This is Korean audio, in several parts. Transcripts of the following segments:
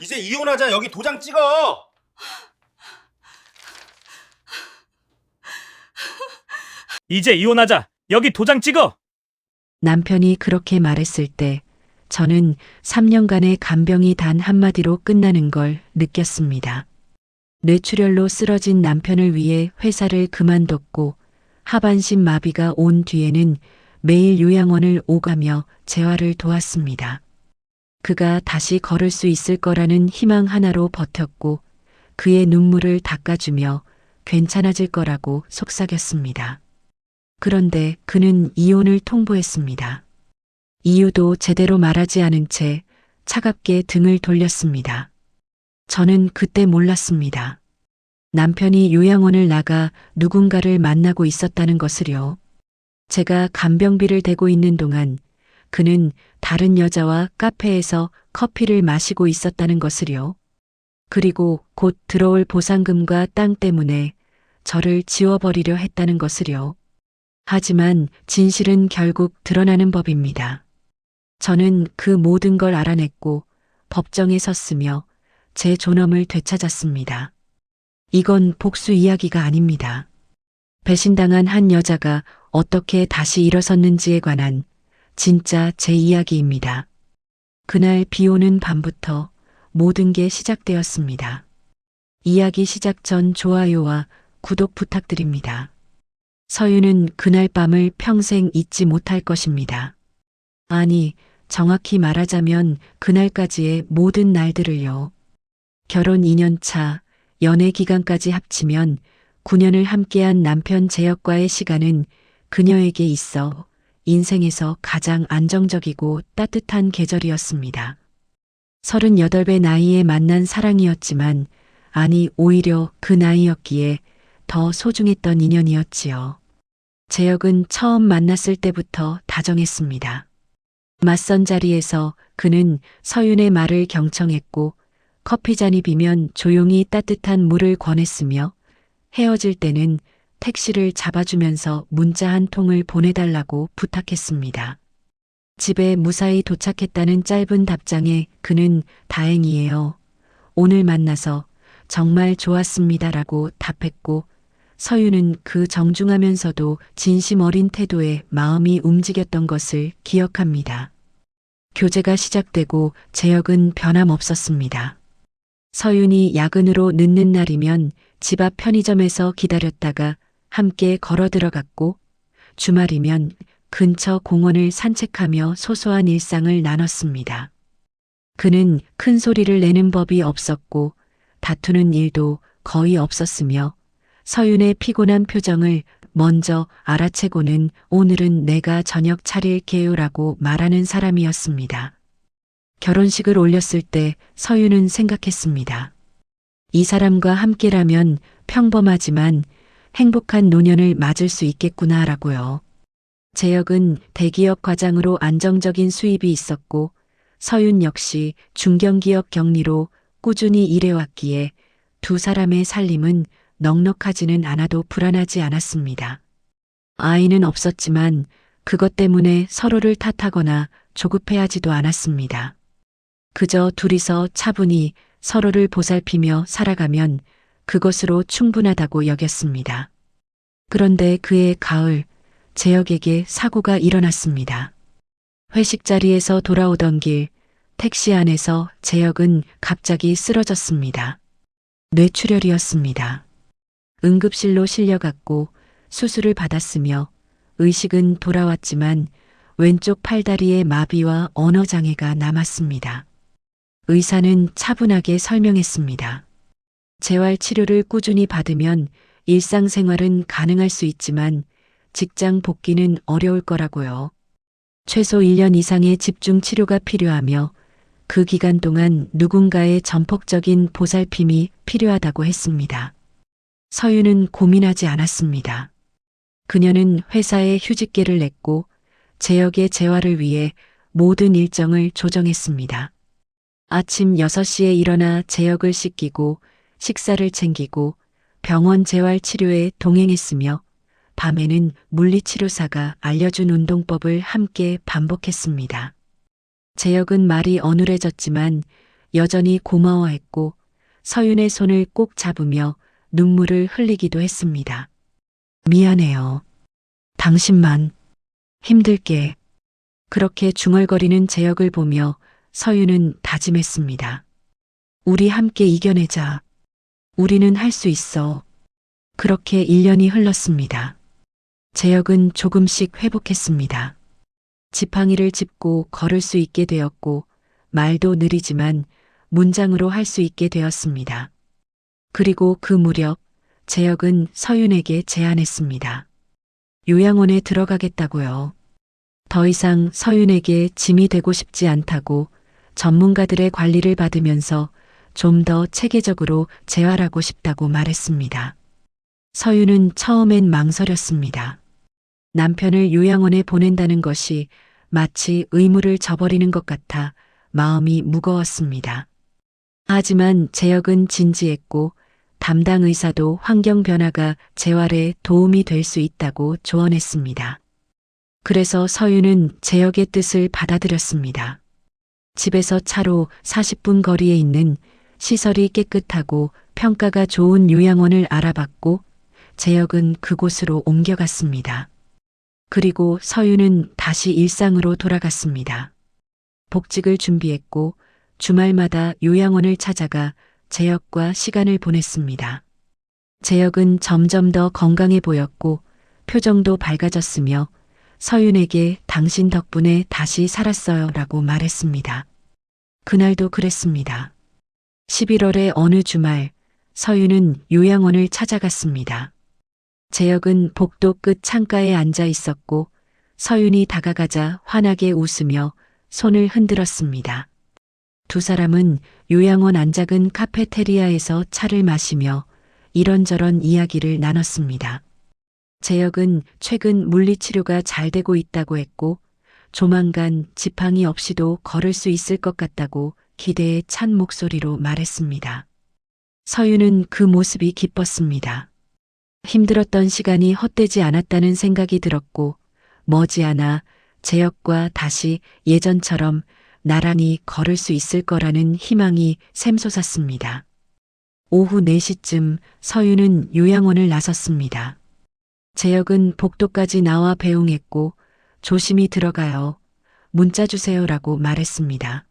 이제 이혼하자. 여기 도장 찍어. 이제 이혼하자. 여기 도장 찍어. 남편이 그렇게 말했을 때 저는 3년간의 간병이 단 한마디로 끝나는 걸 느꼈습니다. 뇌출혈로 쓰러진 남편을 위해 회사를 그만뒀고 하반신 마비가 온 뒤에는 매일 요양원을 오가며 재활을 도왔습니다. 그가 다시 걸을 수 있을 거라는 희망 하나로 버텼고 그의 눈물을 닦아주며 괜찮아질 거라고 속삭였습니다. 그런데 그는 이혼을 통보했습니다. 이유도 제대로 말하지 않은 채 차갑게 등을 돌렸습니다. 저는 그때 몰랐습니다. 남편이 요양원을 나가 누군가를 만나고 있었다는 것을요. 제가 간병비를 대고 있는 동안 그는 다른 여자와 카페에서 커피를 마시고 있었다는 것을요. 그리고 곧 들어올 보상금과 땅 때문에 저를 지워버리려 했다는 것을요. 하지만 진실은 결국 드러나는 법입니다. 저는 그 모든 걸 알아냈고 법정에 섰으며 제 존엄을 되찾았습니다. 이건 복수 이야기가 아닙니다. 배신당한 한 여자가 어떻게 다시 일어섰는지에 관한 진짜 제 이야기입니다. 그날 비 오는 밤부터 모든 게 시작되었습니다. 이야기 시작 전 좋아요와 구독 부탁드립니다. 서유는 그날 밤을 평생 잊지 못할 것입니다. 아니, 정확히 말하자면 그날까지의 모든 날들을요. 결혼 2년 차, 연애 기간까지 합치면 9년을 함께한 남편 재혁과의 시간은 그녀에게 있어 인생에서 가장 안정적이고 따뜻한 계절이었습니다. 38배 나이에 만난 사랑이었지만, 아니 오히려 그 나이였기에 더 소중했던 인연이었지요. 재혁은 처음 만났을 때부터 다정했습니다. 맞선 자리에서 그는 서윤의 말을 경청했고 커피잔이 비면 조용히 따뜻한 물을 권했으며 헤어질 때는 택시를 잡아주면서 문자 한 통을 보내달라고 부탁했습니다. 집에 무사히 도착했다는 짧은 답장에 그는 다행이에요. 오늘 만나서 정말 좋았습니다라고 답했고 서유는 그 정중하면서도 진심 어린 태도에 마음이 움직였던 것을 기억합니다. 교제가 시작되고 재혁은 변함없었습니다. 서윤이 야근으로 늦는 날이면 집 앞 편의점에서 기다렸다가 함께 걸어 들어갔고 주말이면 근처 공원을 산책하며 소소한 일상을 나눴습니다. 그는 큰 소리를 내는 법이 없었고 다투는 일도 거의 없었으며 서윤의 피곤한 표정을 먼저 알아채고는 오늘은 내가 저녁 차릴게요라고 말하는 사람이었습니다. 결혼식을 올렸을 때 서윤은 생각했습니다. 이 사람과 함께라면 평범하지만 행복한 노년을 맞을 수 있겠구나라고요. 재혁은 대기업 과장으로 안정적인 수입이 있었고 서윤 역시 중견기업 경리로 꾸준히 일해왔기에 두 사람의 살림은 넉넉하지는 않아도 불안하지 않았습니다. 아이는 없었지만 그것 때문에 서로를 탓하거나 조급해하지도 않았습니다. 그저 둘이서 차분히 서로를 보살피며 살아가면 그것으로 충분하다고 여겼습니다. 그런데 그해 가을, 재혁에게 사고가 일어났습니다. 회식 자리에서 돌아오던 길, 택시 안에서 재혁은 갑자기 쓰러졌습니다. 뇌출혈이었습니다. 응급실로 실려갔고 수술을 받았으며 의식은 돌아왔지만 왼쪽 팔다리에 마비와 언어장애가 남았습니다. 의사는 차분하게 설명했습니다. 재활치료를 꾸준히 받으면 일상생활은 가능할 수 있지만 직장 복귀는 어려울 거라고요. 최소 1년 이상의 집중 치료가 필요하며 그 기간 동안 누군가의 전폭적인 보살핌이 필요하다고 했습니다. 서유는 고민하지 않았습니다. 그녀는 회사에 휴직계를 냈고 재혁의 재활을 위해 모든 일정을 조정했습니다. 아침 6시에 일어나 재혁을 씻기고 식사를 챙기고 병원 재활치료에 동행했으며 밤에는 물리치료사가 알려준 운동법을 함께 반복했습니다. 재혁은 말이 어눌해졌지만 여전히 고마워했고 서윤의 손을 꼭 잡으며 눈물을 흘리기도 했습니다. 미안해요. 당신만 힘들게. 그렇게 중얼거리는 재혁을 보며 서윤은 다짐했습니다. 우리 함께 이겨내자. 우리는 할 수 있어. 그렇게 1년이 흘렀습니다. 재혁은 조금씩 회복했습니다. 지팡이를 짚고 걸을 수 있게 되었고 말도 느리지만 문장으로 할 수 있게 되었습니다. 그리고 그 무렵 재혁은 서윤에게 제안했습니다. 요양원에 들어가겠다고요. 더 이상 서윤에게 짐이 되고 싶지 않다고 전문가들의 관리를 받으면서 좀 더 체계적으로 재활하고 싶다고 말했습니다. 서윤은 처음엔 망설였습니다. 남편을 요양원에 보낸다는 것이 마치 의무를 저버리는 것 같아 마음이 무거웠습니다. 하지만 재혁은 진지했고 담당 의사도 환경 변화가 재활에 도움이 될 수 있다고 조언했습니다. 그래서 서윤은 재혁의 뜻을 받아들였습니다. 집에서 차로 40분 거리에 있는 시설이 깨끗하고 평가가 좋은 요양원을 알아봤고 재혁은 그곳으로 옮겨갔습니다. 그리고 서윤은 다시 일상으로 돌아갔습니다. 복직을 준비했고 주말마다 요양원을 찾아가 재혁과 시간을 보냈습니다. 재혁은 점점 더 건강해 보였고 표정도 밝아졌으며 서윤에게 당신 덕분에 다시 살았어요 라고 말했습니다. 그날도 그랬습니다. 11월의 어느 주말 서윤은 요양원을 찾아갔습니다. 재혁은 복도 끝 창가에 앉아 있었고 서윤이 다가가자 환하게 웃으며 손을 흔들었습니다. 두 사람은 요양원 안작은 카페테리아에서 차를 마시며 이런저런 이야기를 나눴습니다. 재혁은 최근 물리치료가 잘 되고 있다고 했고 조만간 지팡이 없이도 걸을 수 있을 것 같다고 기대에 찬 목소리로 말했습니다. 서윤은 그 모습이 기뻤습니다. 힘들었던 시간이 헛되지 않았다는 생각이 들었고 머지않아 재혁과 다시 예전처럼 나란히 걸을 수 있을 거라는 희망이 샘솟았습니다. 오후 4시쯤 서윤은 요양원을 나섰습니다. 재혁은 복도까지 나와 배웅했고 조심히 들어가요. 문자 주세요라고 말했습니다.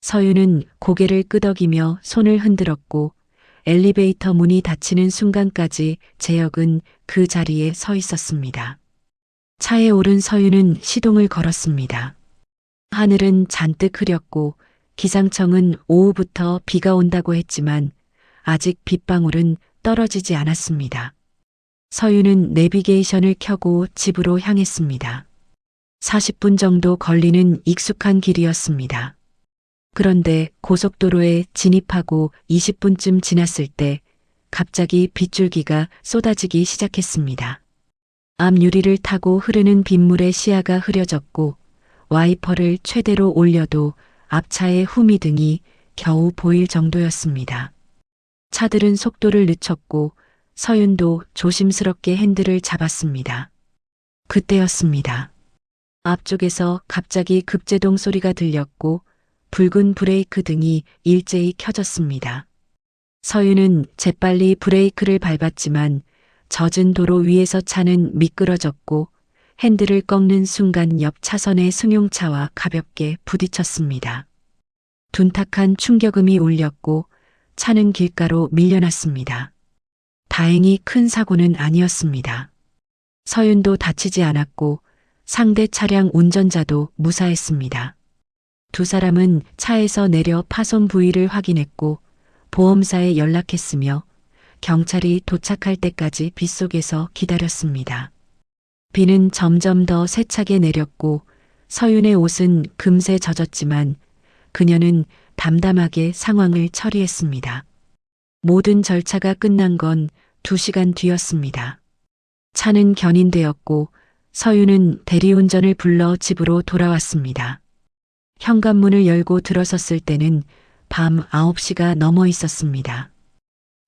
서윤은 고개를 끄덕이며 손을 흔들었고 엘리베이터 문이 닫히는 순간까지 재혁은 그 자리에 서 있었습니다. 차에 오른 서윤은 시동을 걸었습니다. 하늘은 잔뜩 흐렸고 기상청은 오후부터 비가 온다고 했지만 아직 빗방울은 떨어지지 않았습니다. 서윤은 내비게이션을 켜고 집으로 향했습니다. 40분 정도 걸리는 익숙한 길이었습니다. 그런데 고속도로에 진입하고 20분쯤 지났을 때 갑자기 빗줄기가 쏟아지기 시작했습니다. 앞 유리를 타고 흐르는 빗물에 시야가 흐려졌고 와이퍼를 최대로 올려도 앞차의 후미등이 겨우 보일 정도였습니다. 차들은 속도를 늦췄고 서윤도 조심스럽게 핸들을 잡았습니다. 그때였습니다. 앞쪽에서 갑자기 급제동 소리가 들렸고 붉은 브레이크 등이 일제히 켜졌습니다. 서윤은 재빨리 브레이크를 밟았지만 젖은 도로 위에서 차는 미끄러졌고 핸들을 꺾는 순간 옆 차선의 승용차와 가볍게 부딪혔습니다. 둔탁한 충격음이 울렸고 차는 길가로 밀려났습니다. 다행히 큰 사고는 아니었습니다. 서윤도 다치지 않았고 상대 차량 운전자도 무사했습니다. 두 사람은 차에서 내려 파손 부위를 확인했고 보험사에 연락했으며 경찰이 도착할 때까지 빗속에서 기다렸습니다. 비는 점점 더 세차게 내렸고 서윤의 옷은 금세 젖었지만 그녀는 담담하게 상황을 처리했습니다. 모든 절차가 끝난 건 2시간 뒤였습니다. 차는 견인되었고 서윤은 대리운전을 불러 집으로 돌아왔습니다. 현관문을 열고 들어섰을 때는 밤 9시가 넘어 있었습니다.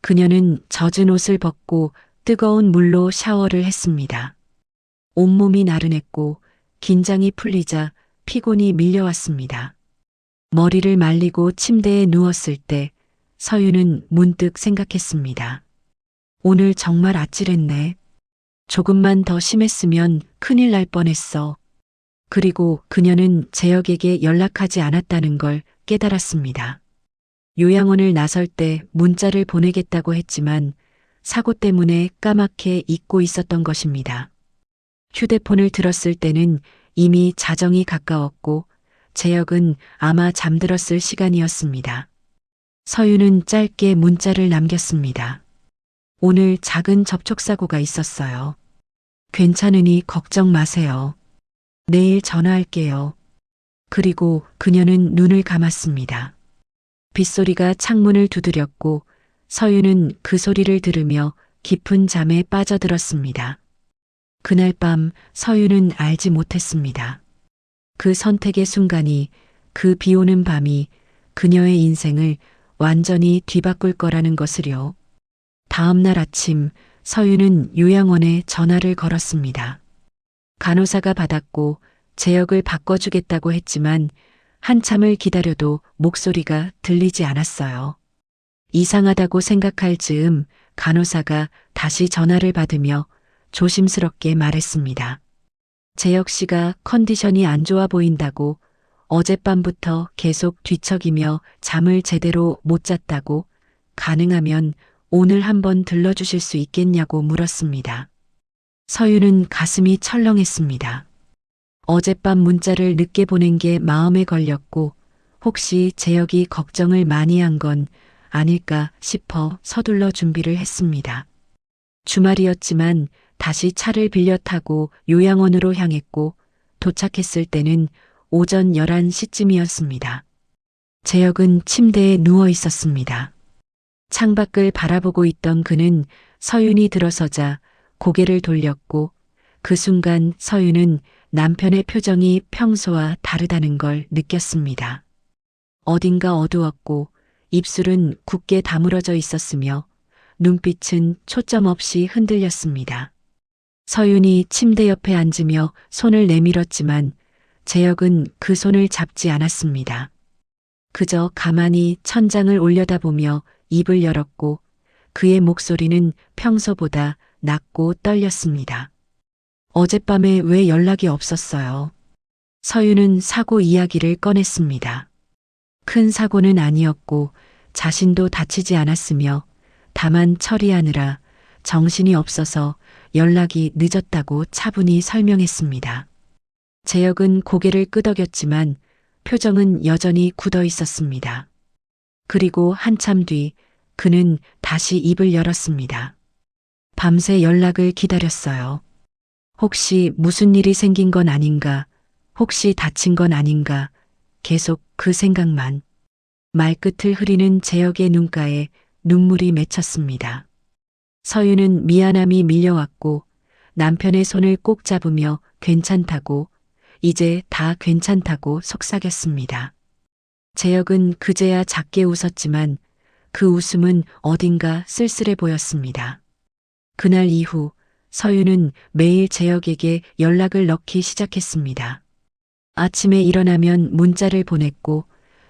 그녀는 젖은 옷을 벗고 뜨거운 물로 샤워를 했습니다. 온몸이 나른했고 긴장이 풀리자 피곤이 밀려왔습니다. 머리를 말리고 침대에 누웠을 때 서윤은 문득 생각했습니다. 오늘 정말 아찔했네. 조금만 더 심했으면 큰일 날 뻔했어. 그리고 그녀는 재혁에게 연락하지 않았다는 걸 깨달았습니다. 요양원을 나설 때 문자를 보내겠다고 했지만 사고 때문에 까맣게 잊고 있었던 것입니다. 휴대폰을 들었을 때는 이미 자정이 가까웠고 재혁은 아마 잠들었을 시간이었습니다. 서윤은 짧게 문자를 남겼습니다. 오늘 작은 접촉사고가 있었어요. 괜찮으니 걱정 마세요. 내일 전화할게요. 그리고 그녀는 눈을 감았습니다. 빗소리가 창문을 두드렸고 서윤은 그 소리를 들으며 깊은 잠에 빠져들었습니다. 그날 밤 서윤은 알지 못했습니다. 그 선택의 순간이, 그 비오는 밤이 그녀의 인생을 완전히 뒤바꿀 거라는 것을요. 다음 날 아침 서윤은 요양원에 전화를 걸었습니다. 간호사가 받았고 재혁을 바꿔주겠다고 했지만 한참을 기다려도 목소리가 들리지 않았어요. 이상하다고 생각할 즈음 간호사가 다시 전화를 받으며 조심스럽게 말했습니다. 재혁 씨가 컨디션이 안 좋아 보인다고, 어젯밤부터 계속 뒤척이며 잠을 제대로 못 잤다고, 가능하면 오늘 한번 들러주실 수 있겠냐고 물었습니다. 서윤은 가슴이 철렁했습니다. 어젯밤 문자를 늦게 보낸 게 마음에 걸렸고 혹시 재혁이 걱정을 많이 한 건 아닐까 싶어 서둘러 준비를 했습니다. 주말이었지만 다시 차를 빌려 타고 요양원으로 향했고 도착했을 때는 오전 11시쯤이었습니다. 재혁은 침대에 누워 있었습니다. 창밖을 바라보고 있던 그는 서윤이 들어서자 고개를 돌렸고 그 순간 서윤은 남편의 표정이 평소와 다르다는 걸 느꼈습니다. 어딘가 어두웠고 입술은 굳게 다물어져 있었으며 눈빛은 초점 없이 흔들렸습니다. 서윤이 침대 옆에 앉으며 손을 내밀었지만 재혁은 그 손을 잡지 않았습니다. 그저 가만히 천장을 올려다보며 입을 열었고 그의 목소리는 평소보다 낮고 떨렸습니다. 어젯밤에 왜 연락이 없었어요? 서윤은 사고 이야기를 꺼냈습니다. 큰 사고는 아니었고 자신도 다치지 않았으며 다만 처리하느라 정신이 없어서 연락이 늦었다고 차분히 설명했습니다. 재혁은 고개를 끄덕였지만 표정은 여전히 굳어 있었습니다. 그리고 한참 뒤 그는 다시 입을 열었습니다. 밤새 연락을 기다렸어요. 혹시 무슨 일이 생긴 건 아닌가, 혹시 다친 건 아닌가, 계속 그 생각만. 말끝을 흐리는 재혁의 눈가에 눈물이 맺혔습니다. 서윤은 미안함이 밀려왔고 남편의 손을 꼭 잡으며 괜찮다고, 이제 다 괜찮다고 속삭였습니다. 재혁은 그제야 작게 웃었지만 그 웃음은 어딘가 쓸쓸해 보였습니다. 그날 이후 서윤은 매일 재혁에게 연락을 넣기 시작했습니다. 아침에 일어나면 문자를 보냈고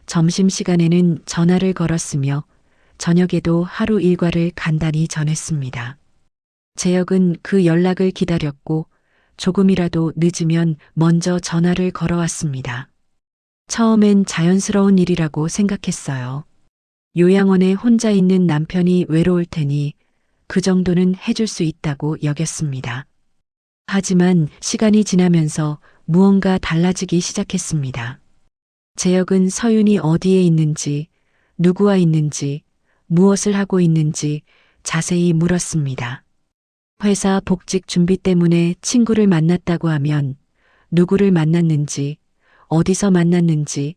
점심시간에는 전화를 걸었으며 저녁에도 하루 일과를 간단히 전했습니다. 재혁은 그 연락을 기다렸고 조금이라도 늦으면 먼저 전화를 걸어왔습니다. 처음엔 자연스러운 일이라고 생각했어요. 요양원에 혼자 있는 남편이 외로울 테니 그 정도는 해줄 수 있다고 여겼습니다. 하지만 시간이 지나면서 무언가 달라지기 시작했습니다. 재혁은 서윤이 어디에 있는지, 누구와 있는지, 무엇을 하고 있는지 자세히 물었습니다. 회사 복직 준비 때문에 친구를 만났다고 하면 누구를 만났는지, 어디서 만났는지,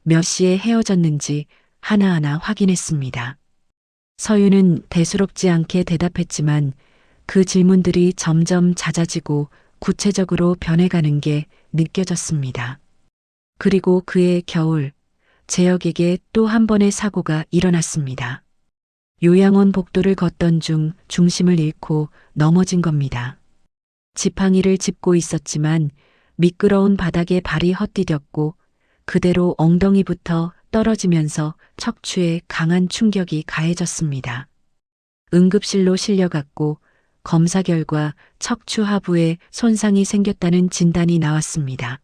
몇 시에 헤어졌는지 하나하나 확인했습니다. 서윤은 대수롭지 않게 대답했지만 그 질문들이 점점 잦아지고 구체적으로 변해가는 게 느껴졌습니다. 그리고 그해 겨울, 재혁에게 또 한 번의 사고가 일어났습니다. 요양원 복도를 걷던 중 중심을 잃고 넘어진 겁니다. 지팡이를 짚고 있었지만 미끄러운 바닥에 발이 헛디뎠고 그대로 엉덩이부터 떨어지면서 척추에 강한 충격이 가해졌습니다. 응급실로 실려갔고 검사 결과 척추 하부에 손상이 생겼다는 진단이 나왔습니다.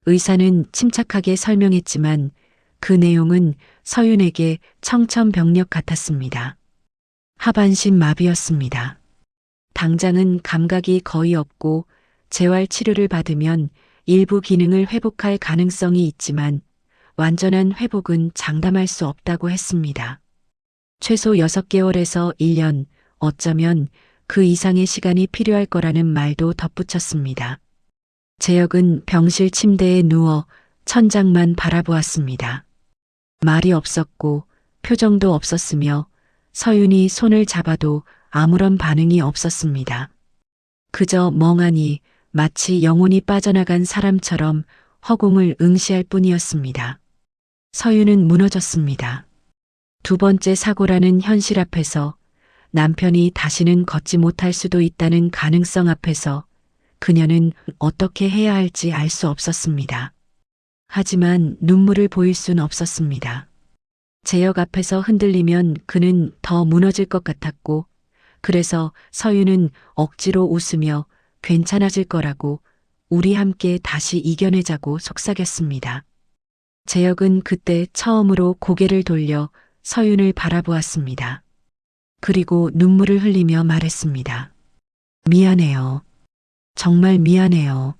의사는 침착하게 설명했지만 그 내용은 서윤에게 청천벽력 같았습니다. 하반신 마비였습니다. 당장은 감각이 거의 없고 재활 치료를 받으면 일부 기능을 회복할 가능성이 있지만 완전한 회복은 장담할 수 없다고 했습니다. 최소 6개월에서 1년, 어쩌면 그 이상의 시간이 필요할 거라는 말도 덧붙였습니다. 재혁은 병실 침대에 누워 천장만 바라보았습니다. 말이 없었고 표정도 없었으며 서윤이 손을 잡아도 아무런 반응이 없었습니다. 그저 멍하니 마치 영혼이 빠져나간 사람처럼 허공을 응시할 뿐이었습니다. 서윤은 무너졌습니다. 두 번째 사고라는 현실 앞에서, 남편이 다시는 걷지 못할 수도 있다는 가능성 앞에서 그녀는 어떻게 해야 할지 알 수 없었습니다. 하지만 눈물을 보일 순 없었습니다. 재혁 앞에서 흔들리면 그는 더 무너질 것 같았고, 그래서 서윤은 억지로 웃으며 괜찮아질 거라고, 우리 함께 다시 이겨내자고 속삭였습니다. 재혁은 그때 처음으로 고개를 돌려 서윤을 바라보았습니다. 그리고 눈물을 흘리며 말했습니다. 미안해요. 정말 미안해요.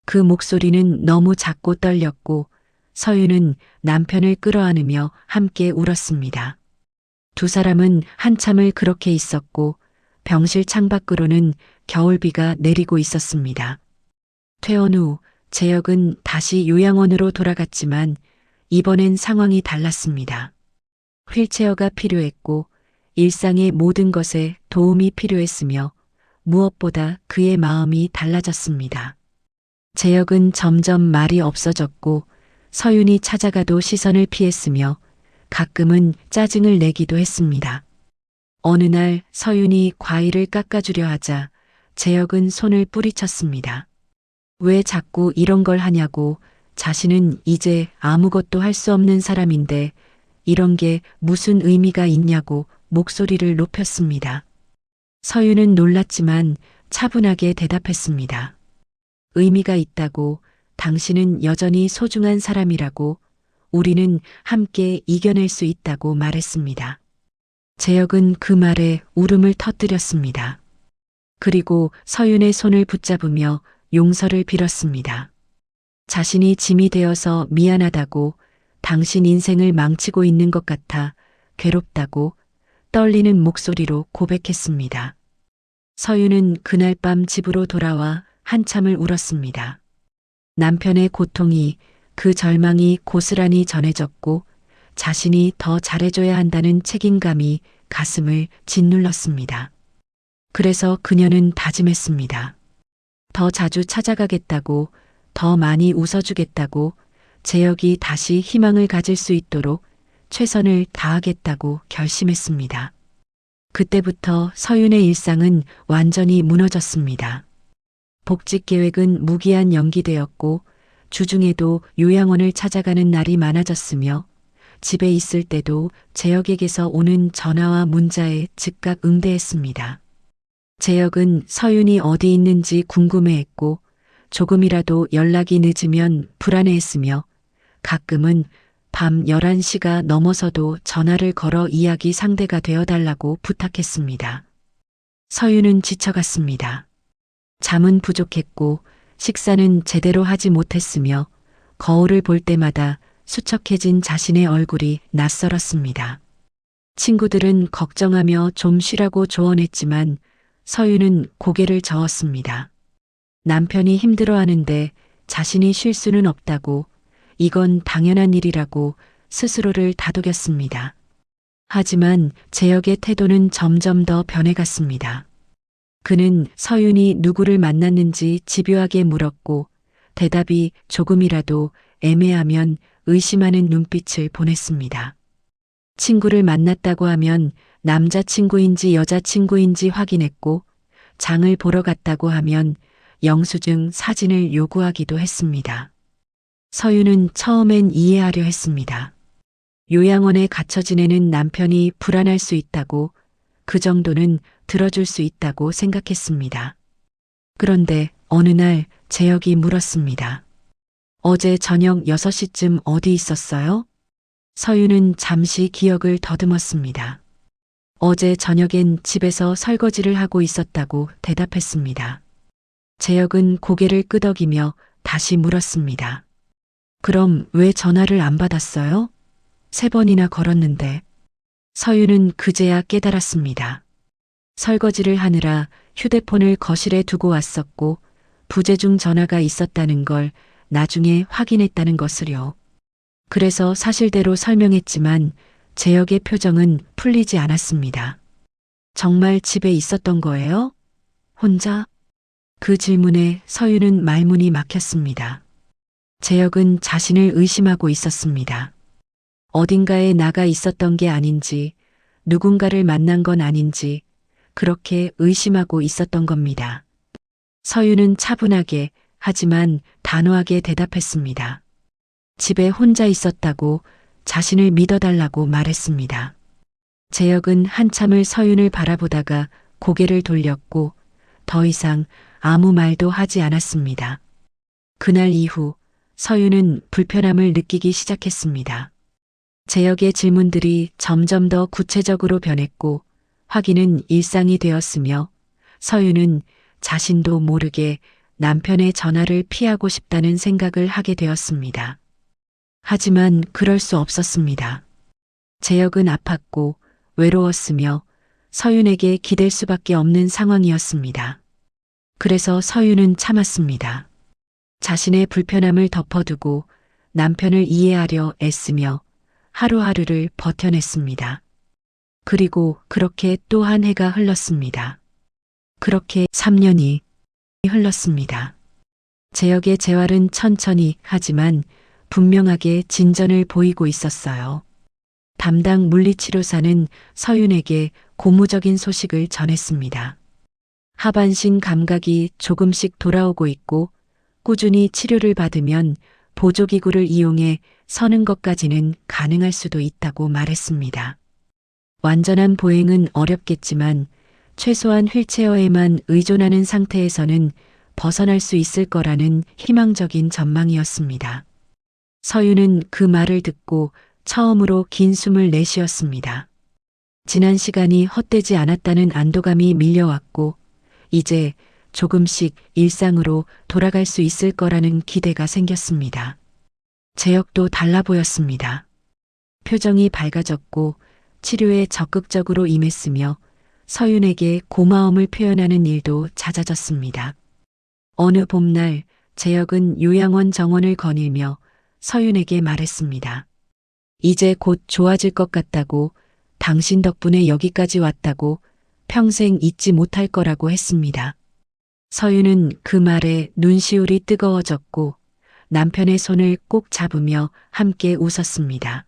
그 목소리는 너무 작고 떨렸고 서윤은 남편을 끌어안으며 함께 울었습니다. 두 사람은 한참을 그렇게 있었고 병실 창밖으로는 겨울비가 내리고 있었습니다. 퇴원 후 재혁은 다시 요양원으로 돌아갔지만 이번엔 상황이 달랐습니다. 휠체어가 필요했고 일상의 모든 것에 도움이 필요했으며 무엇보다 그의 마음이 달라졌습니다. 재혁은 점점 말이 없어졌고 서윤이 찾아가도 시선을 피했으며 가끔은 짜증을 내기도 했습니다. 어느 날 서윤이 과일을 깎아주려 하자 재혁은 손을 뿌리쳤습니다. 왜 자꾸 이런 걸 하냐고, 자신은 이제 아무것도 할 수 없는 사람인데 이런 게 무슨 의미가 있냐고 목소리를 높였습니다. 서윤은 놀랐지만 차분하게 대답했습니다. 의미가 있다고, 당신은 여전히 소중한 사람이라고, 우리는 함께 이겨낼 수 있다고 말했습니다. 재혁은 그 말에 울음을 터뜨렸습니다. 그리고 서윤의 손을 붙잡으며 용서를 빌었습니다. 자신이 짐이 되어서 미안하다고, 당신 인생을 망치고 있는 것 같아 괴롭다고 떨리는 목소리로 고백했습니다. 서윤은 그날 밤 집으로 돌아와 한참을 울었습니다. 남편의 고통이, 그 절망이 고스란히 전해졌고 자신이 더 잘해줘야 한다는 책임감이 가슴을 짓눌렀습니다. 그래서 그녀는 다짐했습니다. 더 자주 찾아가겠다고, 더 많이 웃어주겠다고, 재혁이 다시 희망을 가질 수 있도록 최선을 다하겠다고 결심했습니다. 그때부터 서윤의 일상은 완전히 무너졌습니다. 복직 계획은 무기한 연기되었고 주중에도 요양원을 찾아가는 날이 많아졌으며 집에 있을 때도 재혁에게서 오는 전화와 문자에 즉각 응대했습니다. 재혁은 서윤이 어디 있는지 궁금해했고 조금이라도 연락이 늦으면 불안해했으며 가끔은 밤 11시가 넘어서도 전화를 걸어 이야기 상대가 되어달라고 부탁했습니다. 서윤은 지쳐갔습니다. 잠은 부족했고 식사는 제대로 하지 못했으며 거울을 볼 때마다 수척해진 자신의 얼굴이 낯설었습니다. 친구들은 걱정하며 좀 쉬라고 조언했지만 서윤은 고개를 저었습니다. 남편이 힘들어하는데 자신이 쉴 수는 없다고, 이건 당연한 일이라고 스스로를 다독였습니다. 하지만 재혁의 태도는 점점 더 변해갔습니다. 그는 서윤이 누구를 만났는지 집요하게 물었고 대답이 조금이라도 애매하면 의심하는 눈빛을 보냈습니다. 친구를 만났다고 하면 남자친구인지 여자친구인지 확인했고 장을 보러 갔다고 하면 영수증 사진을 요구하기도 했습니다. 서윤은 처음엔 이해하려 했습니다. 요양원에 갇혀 지내는 남편이 불안할 수 있다고, 그 정도는 들어줄 수 있다고 생각했습니다. 그런데 어느 날 재혁이 물었습니다. 어제 저녁 6시쯤 어디 있었어요? 서윤은 잠시 기억을 더듬었습니다. 어제 저녁엔 집에서 설거지를 하고 있었다고 대답했습니다. 재혁은 고개를 끄덕이며 다시 물었습니다. 그럼 왜 전화를 안 받았어요? 3번이나 걸었는데. 서윤은 그제야 깨달았습니다. 설거지를 하느라 휴대폰을 거실에 두고 왔었고 부재중 전화가 있었다는 걸 나중에 확인했다는 것을요. 그래서 사실대로 설명했지만 재혁의 표정은 풀리지 않았습니다. 정말 집에 있었던 거예요? 혼자? 그 질문에 서윤은 말문이 막혔습니다. 재혁은 자신을 의심하고 있었습니다. 어딘가에 나가 있었던 게 아닌지, 누군가를 만난 건 아닌지 그렇게 의심하고 있었던 겁니다. 서윤은 차분하게 하지만 단호하게 대답했습니다. 집에 혼자 있었다고, 자신을 믿어달라고 말했습니다. 재혁은 한참을 서윤을 바라보다가 고개를 돌렸고 더 이상 아무 말도 하지 않았습니다. 그날 이후 서윤은 불편함을 느끼기 시작했습니다. 재혁의 질문들이 점점 더 구체적으로 변했고 확인은 일상이 되었으며 서윤은 자신도 모르게 남편의 전화를 피하고 싶다는 생각을 하게 되었습니다. 하지만 그럴 수 없었습니다. 재혁은 아팠고 외로웠으며 서윤에게 기댈 수밖에 없는 상황이었습니다. 그래서 서윤은 참았습니다. 자신의 불편함을 덮어두고 남편을 이해하려 애쓰며 하루하루를 버텨냈습니다. 그리고 그렇게 또 한 해가 흘렀습니다. 그렇게 3년이 흘렀습니다. 재혁의 재활은 천천히 하지만 분명하게 진전을 보이고 있었어요. 담당 물리치료사는 서윤에게 고무적인 소식을 전했습니다. 하반신 감각이 조금씩 돌아오고 있고 꾸준히 치료를 받으면 보조기구를 이용해 서는 것까지는 가능할 수도 있다고 말했습니다. 완전한 보행은 어렵겠지만 최소한 휠체어에만 의존하는 상태에서는 벗어날 수 있을 거라는 희망적인 전망이었습니다. 서윤은 그 말을 듣고 처음으로 긴 숨을 내쉬었습니다. 지난 시간이 헛되지 않았다는 안도감이 밀려왔고 이제 조금씩 일상으로 돌아갈 수 있을 거라는 기대가 생겼습니다. 재혁도 달라 보였습니다. 표정이 밝아졌고 치료에 적극적으로 임했으며 서윤에게 고마움을 표현하는 일도 잦아졌습니다. 어느 봄날 재혁은 요양원 정원을 거닐며 서윤에게 말했습니다. 이제 곧 좋아질 것 같다고, 당신 덕분에 여기까지 왔다고, 평생 잊지 못할 거라고 했습니다. 서윤은 그 말에 눈시울이 뜨거워졌고 남편의 손을 꼭 잡으며 함께 웃었습니다.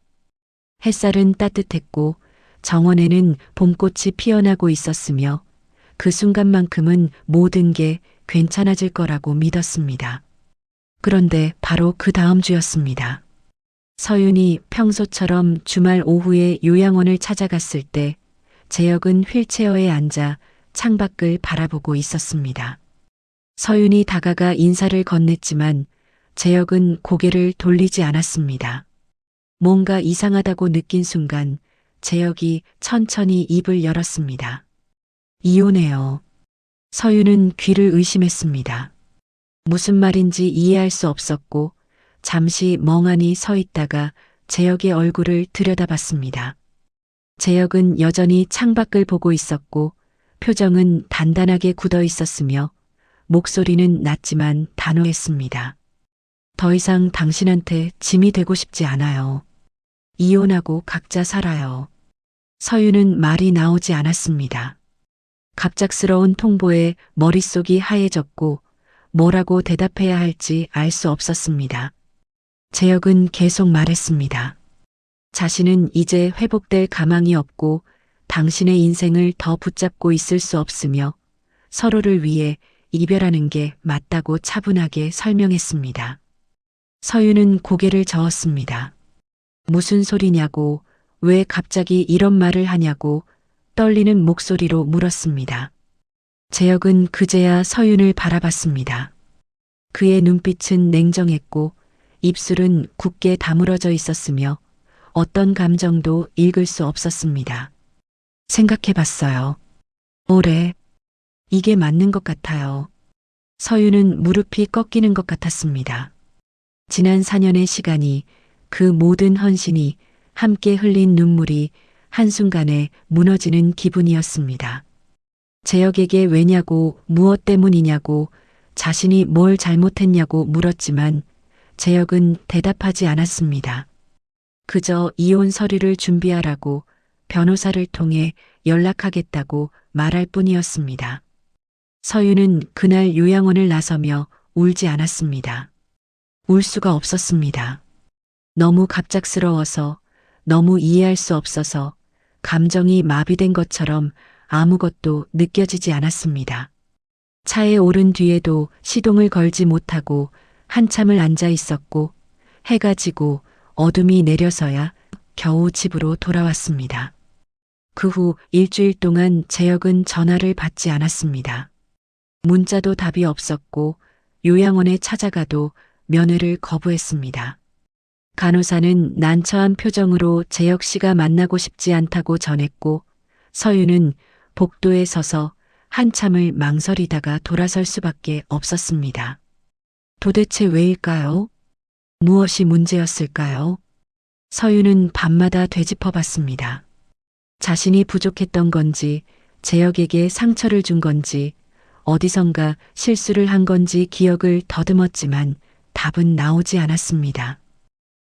햇살은 따뜻했고 정원에는 봄꽃이 피어나고 있었으며 그 순간만큼은 모든 게 괜찮아질 거라고 믿었습니다. 그런데 바로 그 다음 주였습니다. 서윤이 평소처럼 주말 오후에 요양원을 찾아갔을 때 재혁은 휠체어에 앉아 창밖을 바라보고 있었습니다. 서윤이 다가가 인사를 건넸지만 재혁은 고개를 돌리지 않았습니다. 뭔가 이상하다고 느낀 순간 재혁이 천천히 입을 열었습니다. 이혼해요. 서윤은 귀를 의심했습니다. 무슨 말인지 이해할 수 없었고 잠시 멍하니 서 있다가 재혁의 얼굴을 들여다봤습니다. 재혁은 여전히 창밖을 보고 있었고 표정은 단단하게 굳어 있었으며 목소리는 낮지만 단호했습니다. 더 이상 당신한테 짐이 되고 싶지 않아요. 이혼하고 각자 살아요. 서윤은 말이 나오지 않았습니다. 갑작스러운 통보에 머릿속이 하얘졌고 뭐라고 대답해야 할지 알 수 없었습니다. 재혁은 계속 말했습니다. 자신은 이제 회복될 가망이 없고 당신의 인생을 더 붙잡고 있을 수 없으며 서로를 위해 이별하는 게 맞다고 차분하게 설명했습니다. 서윤은 고개를 저었습니다. 무슨 소리냐고, 왜 갑자기 이런 말을 하냐고 떨리는 목소리로 물었습니다. 재혁은 그제야 서윤을 바라봤습니다. 그의 눈빛은 냉정했고 입술은 굳게 다물어져 있었으며 어떤 감정도 읽을 수 없었습니다. 생각해 봤어요. 올해 이게 맞는 것 같아요. 서윤은 무릎이 꺾이는 것 같았습니다. 지난 4년의 시간이, 그 모든 헌신이, 함께 흘린 눈물이 한순간에 무너지는 기분이었습니다. 재혁에게 왜냐고, 무엇 때문이냐고, 자신이 뭘 잘못했냐고 물었지만 재혁은 대답하지 않았습니다. 그저 이혼 서류를 준비하라고, 변호사를 통해 연락하겠다고 말할 뿐이었습니다. 서윤은 그날 요양원을 나서며 울지 않았습니다. 울 수가 없었습니다. 너무 갑작스러워서, 너무 이해할 수 없어서, 감정이 마비된 것처럼 아무것도 느껴지지 않았습니다. 차에 오른 뒤에도 시동을 걸지 못하고 한참을 앉아 있었고, 해가 지고 어둠이 내려서야 겨우 집으로 돌아왔습니다. 그 후 일주일 동안 재혁은 전화를 받지 않았습니다. 문자도 답이 없었고 요양원에 찾아가도 면회를 거부했습니다. 간호사는 난처한 표정으로 재혁 씨가 만나고 싶지 않다고 전했고, 서윤은 복도에 서서 한참을 망설이다가 돌아설 수밖에 없었습니다. 도대체 왜일까요? 무엇이 문제였을까요? 서윤은 밤마다 되짚어봤습니다. 자신이 부족했던 건지, 재혁에게 상처를 준 건지, 어디선가 실수를 한 건지 기억을 더듬었지만 답은 나오지 않았습니다.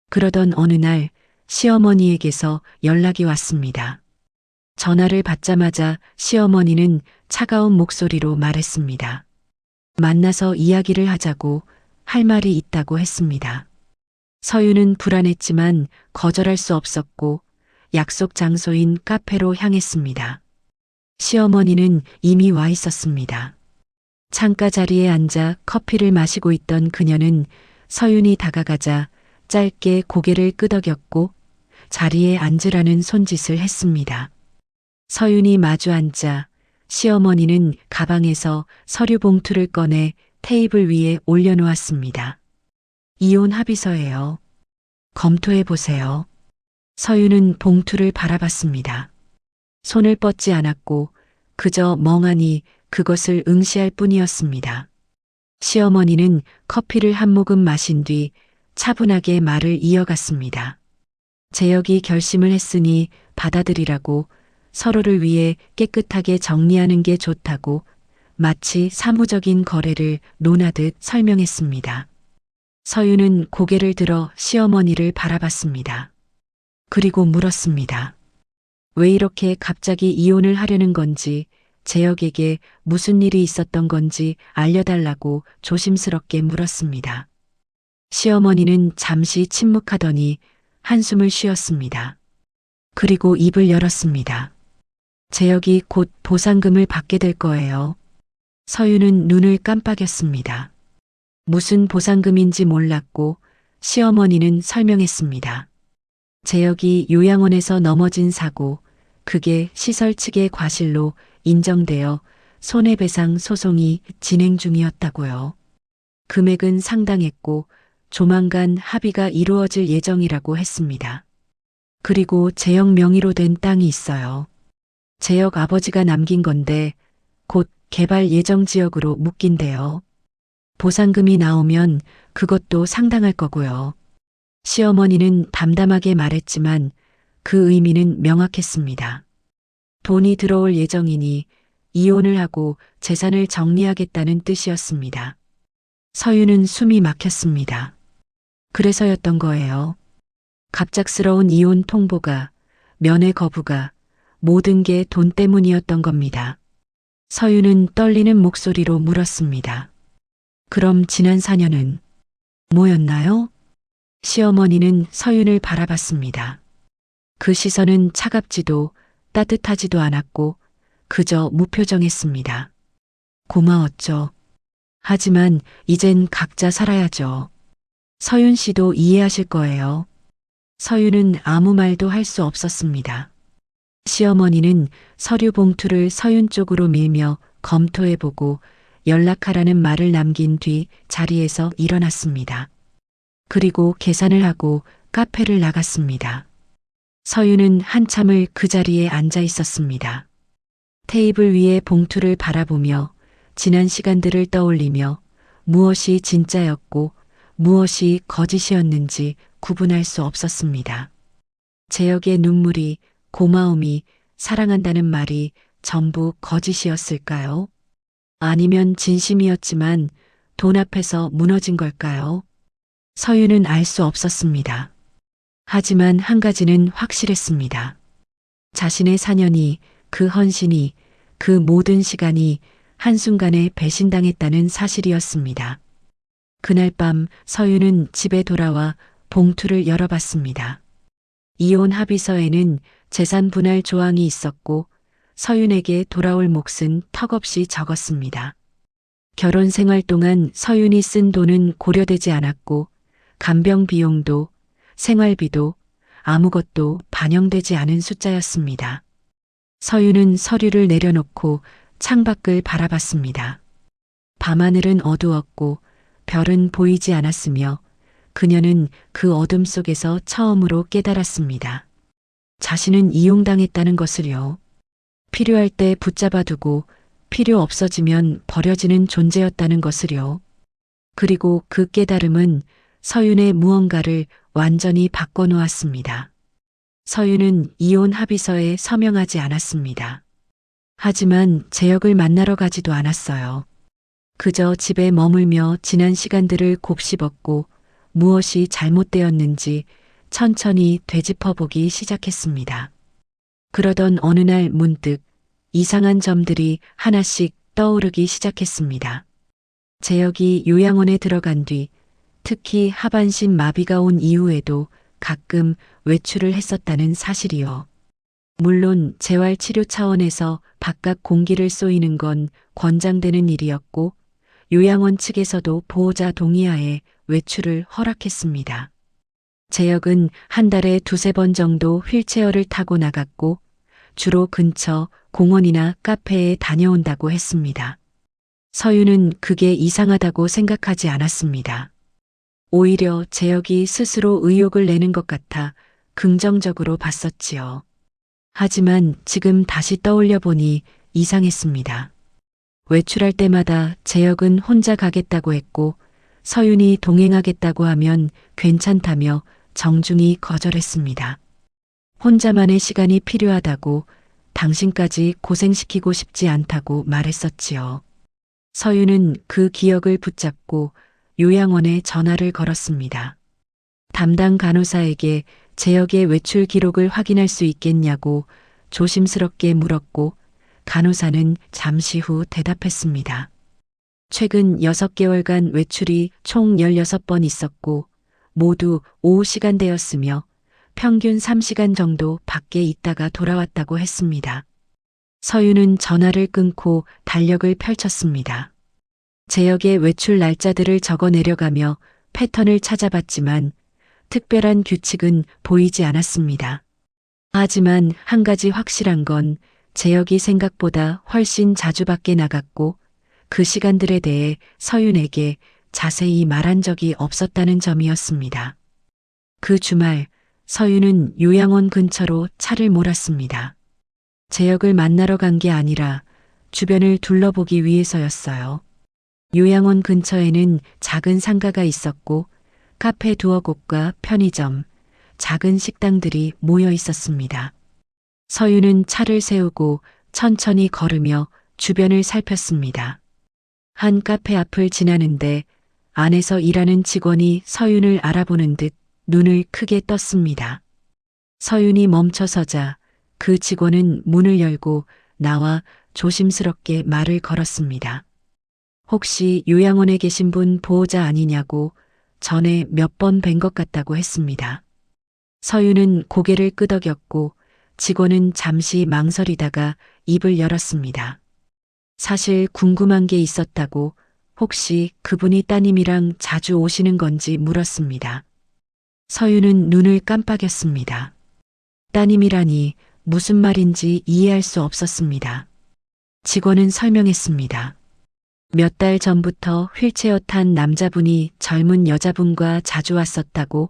그러던 어느 날 시어머니에게서 연락이 왔습니다. 전화를 받자마자 시어머니는 차가운 목소리로 말했습니다. 만나서 이야기를 하자고, 할 말이 있다고 했습니다. 서윤은 불안했지만 거절할 수 없었고 약속 장소인 카페로 향했습니다. 시어머니는 이미 와 있었습니다. 창가 자리에 앉아 커피를 마시고 있던 그녀는 서윤이 다가가자 짧게 고개를 끄덕였고 자리에 앉으라는 손짓을 했습니다. 서윤이 마주 앉자 시어머니는 가방에서 서류 봉투를 꺼내 테이블 위에 올려놓았습니다. 이혼 합의서예요. 검토해 보세요. 서윤은 봉투를 바라봤습니다. 손을 뻗지 않았고 그저 멍하니 그것을 응시할 뿐이었습니다. 시어머니는 커피를 한 모금 마신 뒤 차분하게 말을 이어갔습니다. 재혁이 결심을 했으니 받아들이라고, 서로를 위해 깨끗하게 정리하는 게 좋다고 마치 사무적인 거래를 논하듯 설명했습니다. 서윤은 고개를 들어 시어머니를 바라봤습니다. 그리고 물었습니다. 왜 이렇게 갑자기 이혼을 하려는 건지, 재혁에게 무슨 일이 있었던 건지 알려달라고 조심스럽게 물었습니다. 시어머니는 잠시 침묵하더니 한숨을 쉬었습니다. 그리고 입을 열었습니다. 재혁이 곧 보상금을 받게 될 거예요. 서윤은 눈을 깜빡였습니다. 무슨 보상금인지 몰랐고 시어머니는 설명했습니다. 재혁이 요양원에서 넘어진 사고, 그게 시설 측의 과실로 인정되어 손해배상 소송이 진행 중이었다고요. 금액은 상당했고 조만간 합의가 이루어질 예정이라고 했습니다. 그리고 재혁 명의로 된 땅이 있어요. 재혁 아버지가 남긴 건데 곧 개발 예정 지역으로 묶인대요. 보상금이 나오면 그것도 상당할 거고요. 시어머니는 담담하게 말했지만 그 의미는 명확했습니다. 돈이 들어올 예정이니 이혼을 하고 재산을 정리하겠다는 뜻이었습니다. 서윤은 숨이 막혔습니다. 그래서였던 거예요. 갑작스러운 이혼 통보가, 면회 거부가, 모든 게 돈 때문이었던 겁니다. 서윤은 떨리는 목소리로 물었습니다. 그럼 지난 4년은 뭐였나요? 시어머니는 서윤을 바라봤습니다. 그 시선은 차갑지도 따뜻하지도 않았고 그저 무표정했습니다. 고마웠죠. 하지만 이젠 각자 살아야죠. 서윤 씨도 이해하실 거예요. 서윤은 아무 말도 할 수 없었습니다. 시어머니는 서류 봉투를 서윤 쪽으로 밀며 검토해보고 연락하라는 말을 남긴 뒤 자리에서 일어났습니다. 그리고 계산을 하고 카페를 나갔습니다. 서윤은 한참을 그 자리에 앉아 있었습니다. 테이블 위에 봉투를 바라보며 지난 시간들을 떠올리며 무엇이 진짜였고 무엇이 거짓이었는지 구분할 수 없었습니다. 재혁의 눈물이, 고마움이, 사랑한다는 말이 전부 거짓이었을까요? 아니면 진심이었지만 돈 앞에서 무너진 걸까요? 서윤은 알 수 없었습니다. 하지만 한 가지는 확실했습니다. 자신의 사년이, 그 헌신이, 그 모든 시간이 한순간에 배신당했다는 사실이었습니다. 그날 밤 서윤은 집에 돌아와 봉투를 열어봤습니다. 이혼 합의서에는 재산 분할 조항이 있었고 서윤에게 돌아올 몫은 턱없이 적었습니다. 결혼 생활 동안 서윤이 쓴 돈은 고려되지 않았고 간병 비용도 생활비도 아무것도 반영되지 않은 숫자였습니다. 서윤은 서류를 내려놓고 창밖을 바라봤습니다. 밤하늘은 어두웠고 별은 보이지 않았으며 그녀는 그 어둠 속에서 처음으로 깨달았습니다. 자신은 이용당했다는 것을요. 필요할 때 붙잡아두고 필요 없어지면 버려지는 존재였다는 것을요. 그리고 그 깨달음은 서윤의 무언가를 완전히 바꿔놓았습니다. 서윤은 이혼 합의서에 서명하지 않았습니다. 하지만 재혁을 만나러 가지도 않았어요. 그저 집에 머물며 지난 시간들을 곱씹었고 무엇이 잘못되었는지 천천히 되짚어보기 시작했습니다. 그러던 어느 날 문득 이상한 점들이 하나씩 떠오르기 시작했습니다. 재혁이 요양원에 들어간 뒤 특히 하반신 마비가 온 이후에도 가끔 외출을 했었다는 사실이요. 물론 재활치료 차원에서 바깥 공기를 쏘이는 건 권장되는 일이었고 요양원 측에서도 보호자 동의하에 외출을 허락했습니다. 재혁은 한 달에 2~3번 정도 휠체어를 타고 나갔고 주로 근처 공원이나 카페에 다녀온다고 했습니다. 서윤은 그게 이상하다고 생각하지 않았습니다. 오히려 재혁이 스스로 의욕을 내는 것 같아 긍정적으로 봤었지요. 하지만 지금 다시 떠올려 보니 이상했습니다. 외출할 때마다 재혁은 혼자 가겠다고 했고 서윤이 동행하겠다고 하면 괜찮다며 정중히 거절했습니다. 혼자만의 시간이 필요하다고 당신까지 고생시키고 싶지 않다고 말했었지요. 서윤은 그 기억을 붙잡고 요양원에 전화를 걸었습니다. 담당 간호사에게 재혁의 외출 기록을 확인할 수 있겠냐고 조심스럽게 물었고 간호사는 잠시 후 대답했습니다. 최근 6개월간 외출이 총 16번 있었고 모두 오후 시간대였으며 평균 3시간 정도 밖에 있다가 돌아왔다고 했습니다. 서윤은 전화를 끊고 달력을 펼쳤습니다. 재혁의 외출 날짜들을 적어 내려가며 패턴을 찾아봤지만 특별한 규칙은 보이지 않았습니다. 하지만 한 가지 확실한 건 재혁이 생각보다 훨씬 자주 밖에 나갔고 그 시간들에 대해 서윤에게 자세히 말한 적이 없었다는 점이었습니다. 그 주말 서윤은 요양원 근처로 차를 몰았습니다. 재혁을 만나러 간 게 아니라 주변을 둘러보기 위해서였어요. 요양원 근처에는 작은 상가가 있었고 카페 2~3곳과 편의점, 작은 식당들이 모여 있었습니다. 서윤은 차를 세우고 천천히 걸으며 주변을 살폈습니다. 한 카페 앞을 지나는데 안에서 일하는 직원이 서윤을 알아보는 듯 눈을 크게 떴습니다. 서윤이 멈춰서자 그 직원은 문을 열고 나와 조심스럽게 말을 걸었습니다. 혹시 요양원에 계신 분 보호자 아니냐고 전에 몇 번 뵌 것 같다고 했습니다. 서윤은 고개를 끄덕였고 직원은 잠시 망설이다가 입을 열었습니다. 사실 궁금한 게 있었다고 혹시 그분이 따님이랑 자주 오시는 건지 물었습니다. 서윤은 눈을 깜빡였습니다. 따님이라니 무슨 말인지 이해할 수 없었습니다. 직원은 설명했습니다. 몇 달 전부터 휠체어 탄 남자분이 젊은 여자분과 자주 왔었다고,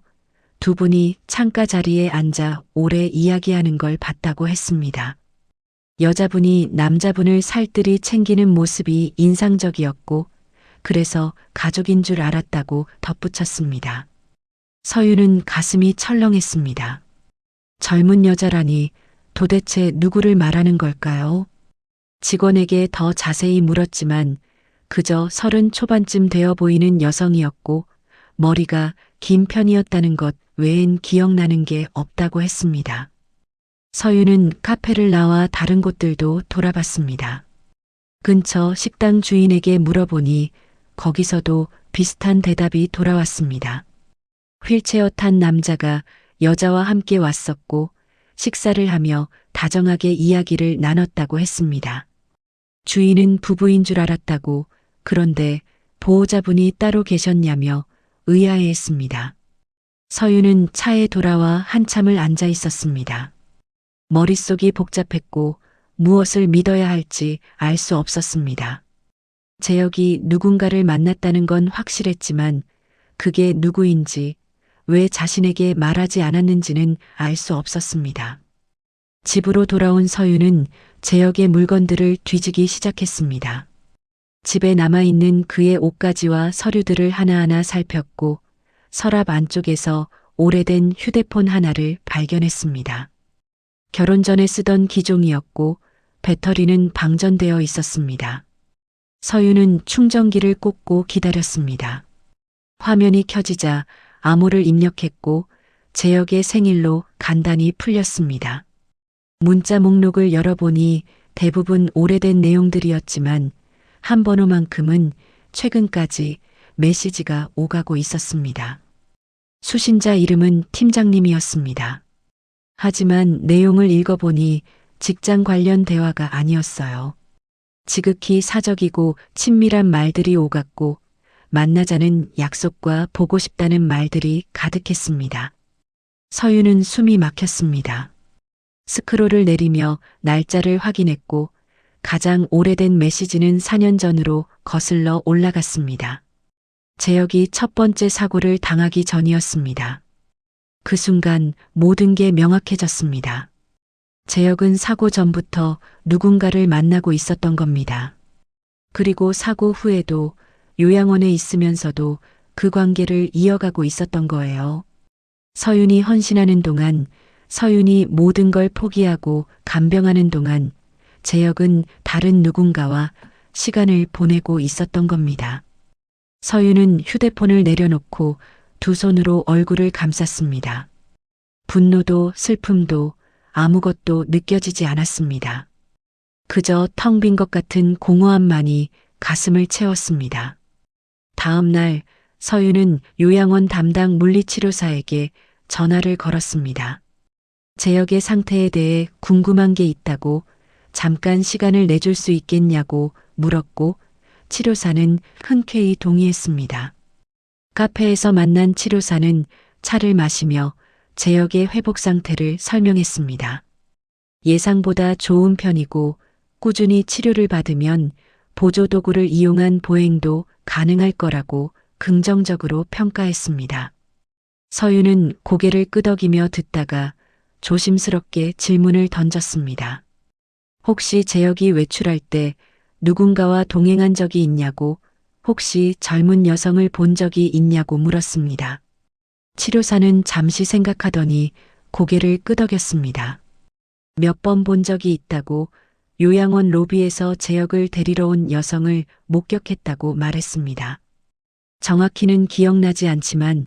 두 분이 창가 자리에 앉아 오래 이야기하는 걸 봤다고 했습니다. 여자분이 남자분을 살뜰히 챙기는 모습이 인상적이었고, 그래서 가족인 줄 알았다고 덧붙였습니다. 서윤은 가슴이 철렁했습니다. 젊은 여자라니 도대체 누구를 말하는 걸까요? 직원에게 더 자세히 물었지만 그저 30 초반쯤 되어 보이는 여성이었고 머리가 긴 편이었다는 것 외엔 기억나는 게 없다고 했습니다. 서윤은 카페를 나와 다른 곳들도 돌아봤습니다. 근처 식당 주인에게 물어보니 거기서도 비슷한 대답이 돌아왔습니다. 휠체어 탄 남자가 여자와 함께 왔었고 식사를 하며 다정하게 이야기를 나눴다고 했습니다. 주인은 부부인 줄 알았다고, 그런데 보호자분이 따로 계셨냐며 의아해했습니다. 서윤은 차에 돌아와 한참을 앉아 있었습니다. 머릿속이 복잡했고 무엇을 믿어야 할지 알 수 없었습니다. 재혁이 누군가를 만났다는 건 확실했지만 그게 누구인지, 왜 자신에게 말하지 않았는지는 알 수 없었습니다. 집으로 돌아온 서윤은 재혁의 물건들을 뒤지기 시작했습니다. 집에 남아있는 그의 옷가지와 서류들을 하나하나 살폈고 서랍 안쪽에서 오래된 휴대폰 하나를 발견했습니다. 결혼 전에 쓰던 기종이었고 배터리는 방전되어 있었습니다. 서윤은 충전기를 꽂고 기다렸습니다. 화면이 켜지자 암호를 입력했고 재혁의 생일로 간단히 풀렸습니다. 문자 목록을 열어보니 대부분 오래된 내용들이었지만 한 번호만큼은 최근까지 메시지가 오가고 있었습니다. 수신자 이름은 팀장님이었습니다. 하지만 내용을 읽어보니 직장 관련 대화가 아니었어요. 지극히 사적이고 친밀한 말들이 오갔고 만나자는 약속과 보고 싶다는 말들이 가득했습니다. 서윤은 숨이 막혔습니다. 스크롤을 내리며 날짜를 확인했고 가장 오래된 메시지는 4년 전으로 거슬러 올라갔습니다. 재혁이 첫 번째 사고를 당하기 전이었습니다. 그 순간 모든 게 명확해졌습니다. 재혁은 사고 전부터 누군가를 만나고 있었던 겁니다. 그리고 사고 후에도 요양원에 있으면서도 그 관계를 이어가고 있었던 거예요. 서윤이 헌신하는 동안, 서윤이 모든 걸 포기하고 간병하는 동안 재혁은 다른 누군가와 시간을 보내고 있었던 겁니다. 서윤은 휴대폰을 내려놓고 두 손으로 얼굴을 감쌌습니다. 분노도 슬픔도 아무것도 느껴지지 않았습니다. 그저 텅 빈 것 같은 공허함만이 가슴을 채웠습니다. 다음 날 서윤은 요양원 담당 물리치료사에게 전화를 걸었습니다. 재혁의 상태에 대해 궁금한 게 있다고, 잠깐 시간을 내줄 수 있겠냐고 물었고 치료사는 흔쾌히 동의했습니다. 카페에서 만난 치료사는 차를 마시며 재혁의 회복 상태를 설명했습니다. 예상보다 좋은 편이고 꾸준히 치료를 받으면 보조도구를 이용한 보행도 가능할 거라고 긍정적으로 평가했습니다. 서윤은 고개를 끄덕이며 듣다가 조심스럽게 질문을 던졌습니다. 혹시 재혁이 외출할 때 누군가와 동행한 적이 있냐고, 혹시 젊은 여성을 본 적이 있냐고 물었습니다. 치료사는 잠시 생각하더니 고개를 끄덕였습니다. 몇 번 본 적이 있다고, 요양원 로비에서 재혁을 데리러 온 여성을 목격했다고 말했습니다. 정확히는 기억나지 않지만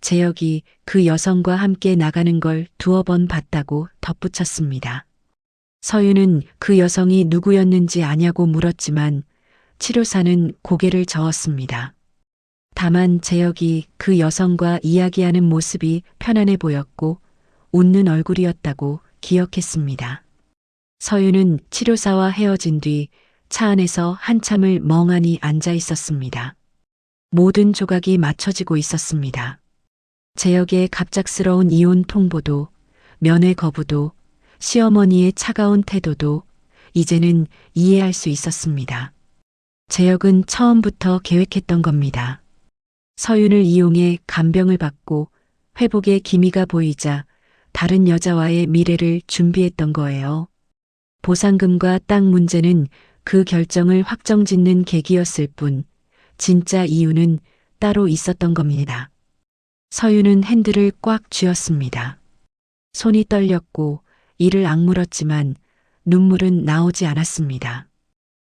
재혁이 그 여성과 함께 나가는 걸 두어 번 봤다고 덧붙였습니다. 서윤은 그 여성이 누구였는지 아냐고 물었지만 치료사는 고개를 저었습니다. 다만 재혁이 그 여성과 이야기하는 모습이 편안해 보였고 웃는 얼굴이었다고 기억했습니다. 서윤은 치료사와 헤어진 뒤 차 안에서 한참을 멍하니 앉아 있었습니다. 모든 조각이 맞춰지고 있었습니다. 재혁의 갑작스러운 이혼 통보도, 면회 거부도, 시어머니의 차가운 태도도 이제는 이해할 수 있었습니다. 재혁은 처음부터 계획했던 겁니다. 서윤을 이용해 간병을 받고 회복의 기미가 보이자 다른 여자와의 미래를 준비했던 거예요. 보상금과 땅 문제는 그 결정을 확정짓는 계기였을 뿐, 진짜 이유는 따로 있었던 겁니다. 서윤은 핸들을 꽉 쥐었습니다. 손이 떨렸고 이를 악물었지만 눈물은 나오지 않았습니다.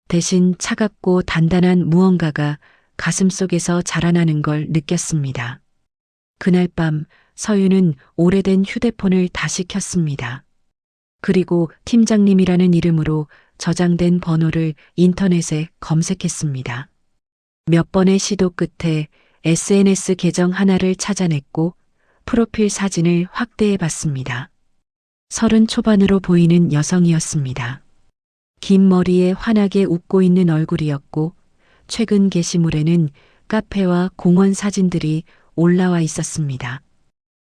대신 차갑고 단단한 무언가가 가슴속에서 자라나는 걸 느꼈습니다. 그날 밤 서윤은 오래된 휴대폰을 다시 켰습니다. 그리고 팀장님이라는 이름으로 저장된 번호를 인터넷에 검색했습니다. 몇 번의 시도 끝에 SNS 계정 하나를 찾아냈고 프로필 사진을 확대해 봤습니다. 30 초반으로 보이는 여성이었습니다. 긴 머리에 환하게 웃고 있는 얼굴이었고 최근 게시물에는 카페와 공원 사진들이 올라와 있었습니다.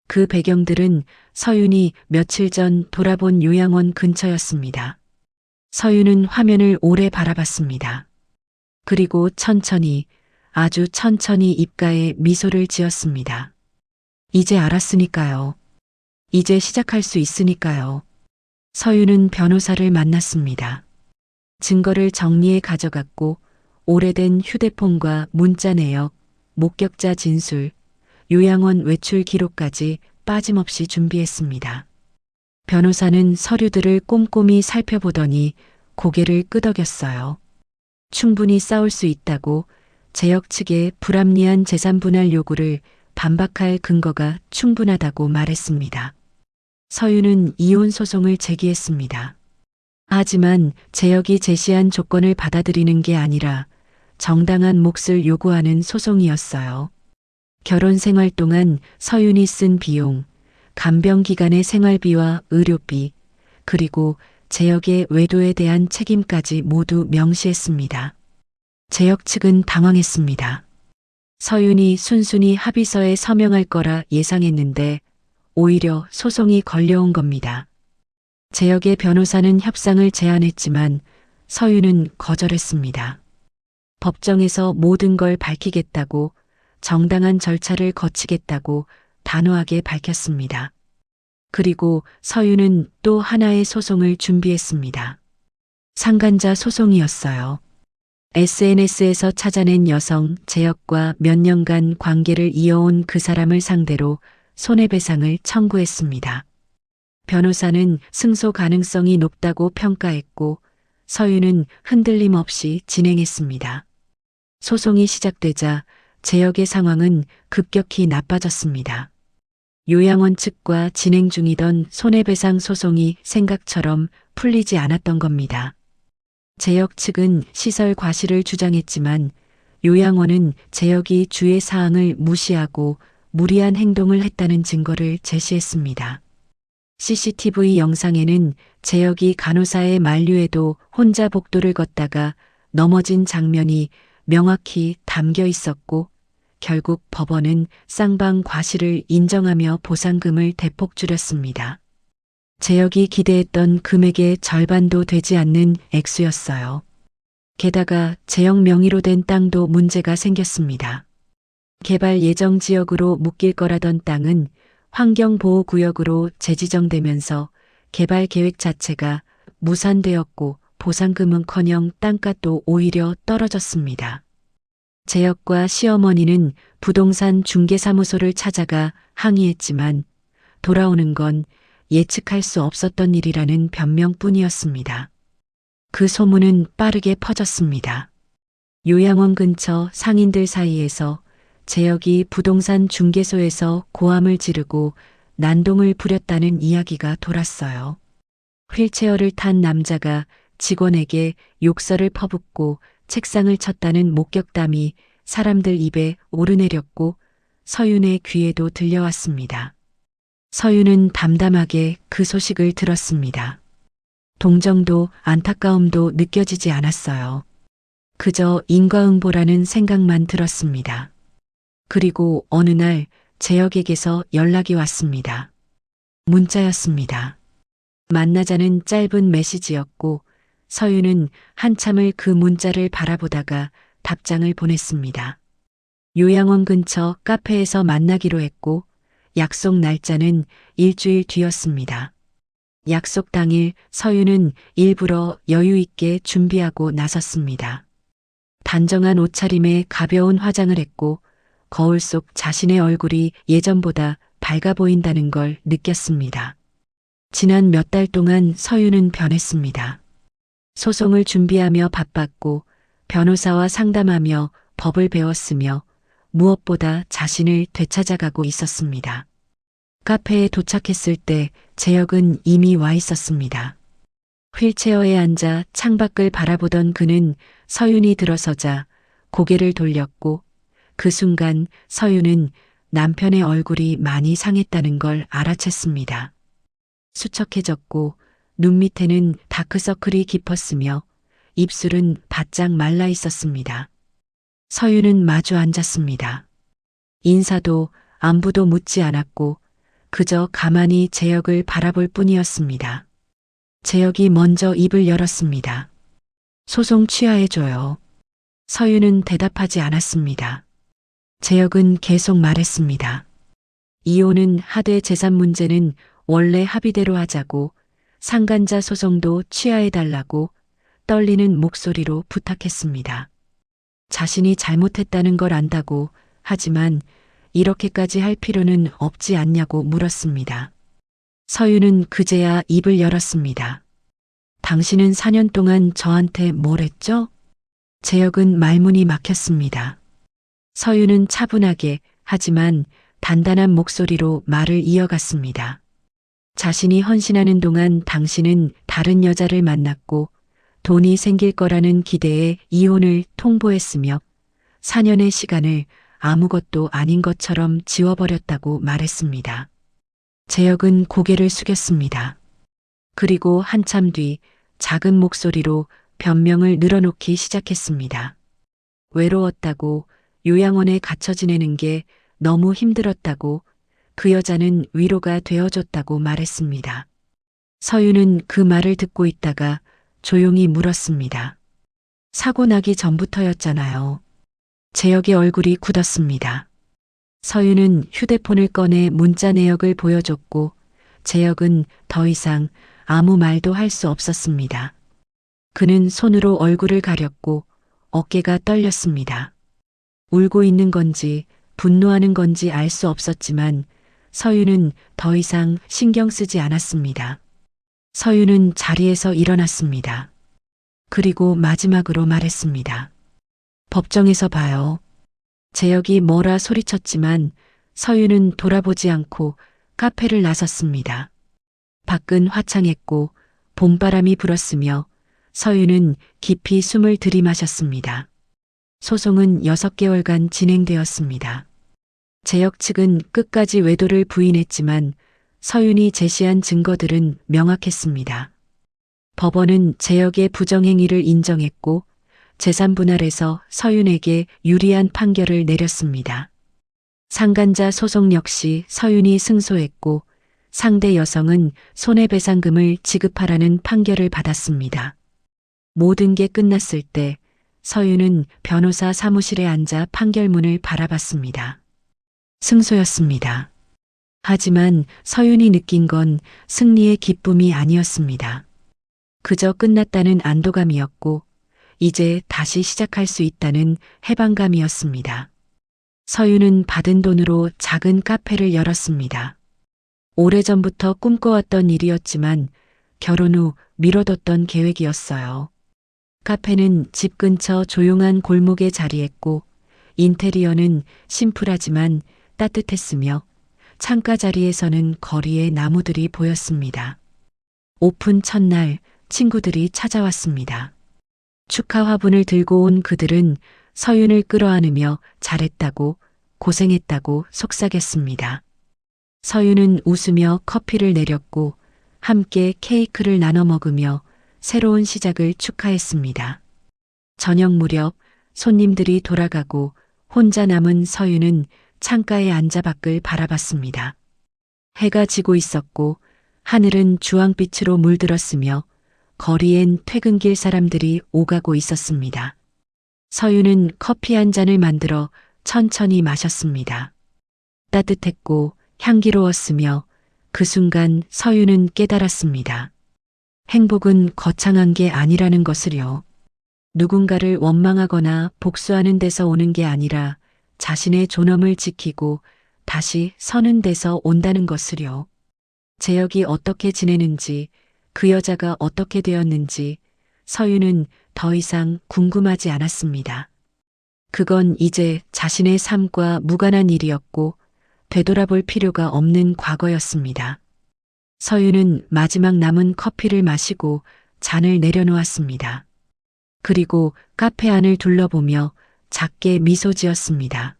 그 배경들은 서윤이 며칠 전 돌아본 요양원 근처였습니다. 서윤은 화면을 오래 바라봤습니다. 그리고 천천히, 아주 천천히 입가에 미소를 지었습니다. 이제 알았으니까요. 이제 시작할 수 있으니까요. 서윤은 변호사를 만났습니다. 증거를 정리해 가져갔고 오래된 휴대폰과 문자 내역, 목격자 진술, 요양원 외출 기록까지 빠짐없이 준비했습니다. 변호사는 서류들을 꼼꼼히 살펴보더니 고개를 끄덕였어요. 충분히 싸울 수 있다고 재혁 측의 불합리한 재산 분할 요구를 반박할 근거가 충분하다고 말했습니다. 서윤은 이혼 소송을 제기했습니다. 하지만 재혁이 제시한 조건을 받아들이는 게 아니라 정당한 몫을 요구하는 소송이었어요. 결혼 생활 동안 서윤이 쓴 비용, 간병 기간의 생활비와 의료비, 그리고 재혁의 외도에 대한 책임까지 모두 명시했습니다. 재혁 측은 당황했습니다. 서윤이 순순히 합의서에 서명할 거라 예상했는데 오히려 소송이 걸려온 겁니다. 재혁의 변호사는 협상을 제안했지만 서윤은 거절했습니다. 법정에서 모든 걸 밝히겠다고, 정당한 절차를 거치겠다고 단호하게 밝혔습니다. 그리고 서윤은 또 하나의 소송을 준비했습니다. 상간자 소송이었어요. SNS에서 찾아낸 여성 재혁과 몇 년간 관계를 이어온 그 사람을 상대로 손해배상을 청구했습니다. 변호사는 승소 가능성이 높다고 평가했고 서윤은 흔들림 없이 진행했습니다. 소송이 시작되자 재혁의 상황은 급격히 나빠졌습니다. 요양원 측과 진행 중이던 손해배상 소송이 생각처럼 풀리지 않았던 겁니다. 재혁 측은 시설 과실을 주장했지만 요양원은 재혁이 주의 사항을 무시하고 무리한 행동을 했다는 증거를 제시했습니다. CCTV 영상에는 재혁이 간호사의 만류에도 혼자 복도를 걷다가 넘어진 장면이 명확히 담겨 있었고 결국 법원은 쌍방 과실을 인정하며 보상금을 대폭 줄였습니다. 재혁이 기대했던 금액의 절반도 되지 않는 액수였어요. 게다가 재혁 명의로 된 땅도 문제가 생겼습니다. 개발 예정 지역으로 묶일 거라던 땅은 환경보호구역으로 재지정되면서 개발 계획 자체가 무산되었고 보상금은커녕 땅값도 오히려 떨어졌습니다. 재혁과 시어머니는 부동산 중개사무소를 찾아가 항의했지만 돌아오는 건 예측할 수 없었던 일이라는 변명뿐이었습니다. 그 소문은 빠르게 퍼졌습니다. 요양원 근처 상인들 사이에서 재혁이 부동산 중개소에서 고함을 지르고 난동을 부렸다는 이야기가 돌았어요. 휠체어를 탄 남자가 직원에게 욕설을 퍼붓고 책상을 쳤다는 목격담이 사람들 입에 오르내렸고 서윤의 귀에도 들려왔습니다. 서윤은 담담하게 그 소식을 들었습니다. 동정도 안타까움도 느껴지지 않았어요. 그저 인과응보라는 생각만 들었습니다. 그리고 어느 날 재혁에게서 연락이 왔습니다. 문자였습니다. 만나자는 짧은 메시지였고 서윤은 한참을 그 문자를 바라보다가 답장을 보냈습니다. 요양원 근처 카페에서 만나기로 했고 약속 날짜는 일주일 뒤였습니다. 약속 당일 서윤은 일부러 여유 있게 준비하고 나섰습니다. 단정한 옷차림에 가벼운 화장을 했고 거울 속 자신의 얼굴이 예전보다 밝아 보인다는 걸 느꼈습니다. 지난 몇 달 동안 서윤은 변했습니다. 소송을 준비하며 바빴고 변호사와 상담하며 법을 배웠으며 무엇보다 자신을 되찾아가고 있었습니다. 카페에 도착했을 때 재혁은 이미 와 있었습니다. 휠체어에 앉아 창밖을 바라보던 그는 서윤이 들어서자 고개를 돌렸고 그 순간 서윤은 남편의 얼굴이 많이 상했다는 걸 알아챘습니다. 수척해졌고 눈 밑에는 다크서클이 깊었으며 입술은 바짝 말라 있었습니다. 서윤은 마주 앉았습니다. 인사도 안부도 묻지 않았고 그저 가만히 재혁을 바라볼 뿐이었습니다. 재혁이 먼저 입을 열었습니다. 소송 취하해줘요. 서윤은 대답하지 않았습니다. 재혁은 계속 말했습니다. 이혼은 하되 재산 문제는 원래 합의대로 하자고 상간자 소송도 취하해달라고 떨리는 목소리로 부탁했습니다. 자신이 잘못했다는 걸 안다고 하지만 이렇게까지 할 필요는 없지 않냐고 물었습니다. 서윤은 그제야 입을 열었습니다. 당신은 4년 동안 저한테 뭘 했죠? 재혁은 말문이 막혔습니다. 서윤은 차분하게 하지만 단단한 목소리로 말을 이어갔습니다. 자신이 헌신하는 동안 당신은 다른 여자를 만났고 돈이 생길 거라는 기대에 이혼을 통보했으며 4년의 시간을 아무것도 아닌 것처럼 지워버렸다고 말했습니다. 재혁은 고개를 숙였습니다. 그리고 한참 뒤 작은 목소리로 변명을 늘어놓기 시작했습니다. 외로웠다고 요양원에 갇혀 지내는 게 너무 힘들었다고 그 여자는 위로가 되어줬다고 말했습니다. 서윤은 그 말을 듣고 있다가 조용히 물었습니다. 사고 나기 전부터였잖아요. 재혁의 얼굴이 굳었습니다. 서윤은 휴대폰을 꺼내 문자 내역을 보여줬고 재혁은 더 이상 아무 말도 할 수 없었습니다. 그는 손으로 얼굴을 가렸고 어깨가 떨렸습니다. 울고 있는 건지 분노하는 건지 알 수 없었지만 서윤은 더 이상 신경 쓰지 않았습니다. 서윤은 자리에서 일어났습니다. 그리고 마지막으로 말했습니다. 법정에서 봐요. 재혁이 뭐라 소리쳤지만 서윤은 돌아보지 않고 카페를 나섰습니다. 밖은 화창했고 봄바람이 불었으며 서윤은 깊이 숨을 들이마셨습니다. 소송은 6개월간 진행되었습니다. 재혁 측은 끝까지 외도를 부인했지만 서윤이 제시한 증거들은 명확했습니다. 법원은 재혁의 부정행위를 인정했고 재산 분할에서 서윤에게 유리한 판결을 내렸습니다. 상간자 소송 역시 서윤이 승소했고 상대 여성은 손해배상금을 지급하라는 판결을 받았습니다. 모든 게 끝났을 때 서윤은 변호사 사무실에 앉아 판결문을 바라봤습니다. 승소였습니다. 하지만 서윤이 느낀 건 승리의 기쁨이 아니었습니다. 그저 끝났다는 안도감이었고 이제 다시 시작할 수 있다는 해방감이었습니다. 서윤은 받은 돈으로 작은 카페를 열었습니다. 오래전부터 꿈꿔왔던 일이었지만 결혼 후 미뤄뒀던 계획이었어요. 카페는 집 근처 조용한 골목에 자리했고 인테리어는 심플하지만 따뜻했으며 창가 자리에서는 거리에 나무들이 보였습니다. 오픈 첫날 친구들이 찾아왔습니다. 축하 화분을 들고 온 그들은 서윤을 끌어안으며 잘했다고 고생했다고 속삭였습니다. 서윤은 웃으며 커피를 내렸고 함께 케이크를 나눠 먹으며 새로운 시작을 축하했습니다. 저녁 무렵 손님들이 돌아가고 혼자 남은 서유는 창가에 앉아 밖을 바라봤습니다. 해가 지고 있었고 하늘은 주황빛으로 물들었으며 거리엔 퇴근길 사람들이 오가고 있었습니다. 서유는 커피 한 잔을 만들어 천천히 마셨습니다. 따뜻했고 향기로웠으며 그 순간 서유는 깨달았습니다. 행복은 거창한 게 아니라는 것을요. 누군가를 원망하거나 복수하는 데서 오는 게 아니라 자신의 존엄을 지키고 다시 서는 데서 온다는 것을요. 재혁이 어떻게 지내는지, 그 여자가 어떻게 되었는지 서유는 더 이상 궁금하지 않았습니다. 그건 이제 자신의 삶과 무관한 일이었고 되돌아볼 필요가 없는 과거였습니다. 서유는 마지막 남은 커피를 마시고 잔을 내려놓았습니다. 그리고 카페 안을 둘러보며 작게 미소 지었습니다.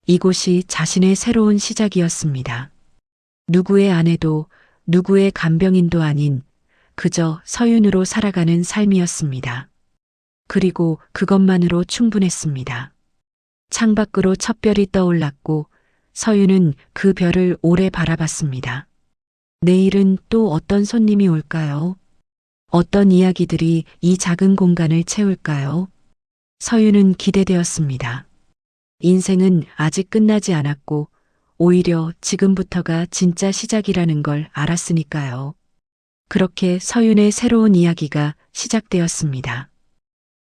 이곳이 자신의 새로운 시작이었습니다. 누구의 아내도 누구의 간병인도 아닌 그저 서윤으로 살아가는 삶이었습니다. 그리고 그것만으로 충분했습니다. 창밖으로 첫 별이 떠올랐고 서윤은 그 별을 오래 바라봤습니다. 내일은 또 어떤 손님이 올까요? 어떤 이야기들이 이 작은 공간을 채울까요? 서윤은 기대되었습니다. 인생은 아직 끝나지 않았고 오히려 지금부터가 진짜 시작이라는 걸 알았으니까요. 그렇게 서윤의 새로운 이야기가 시작되었습니다.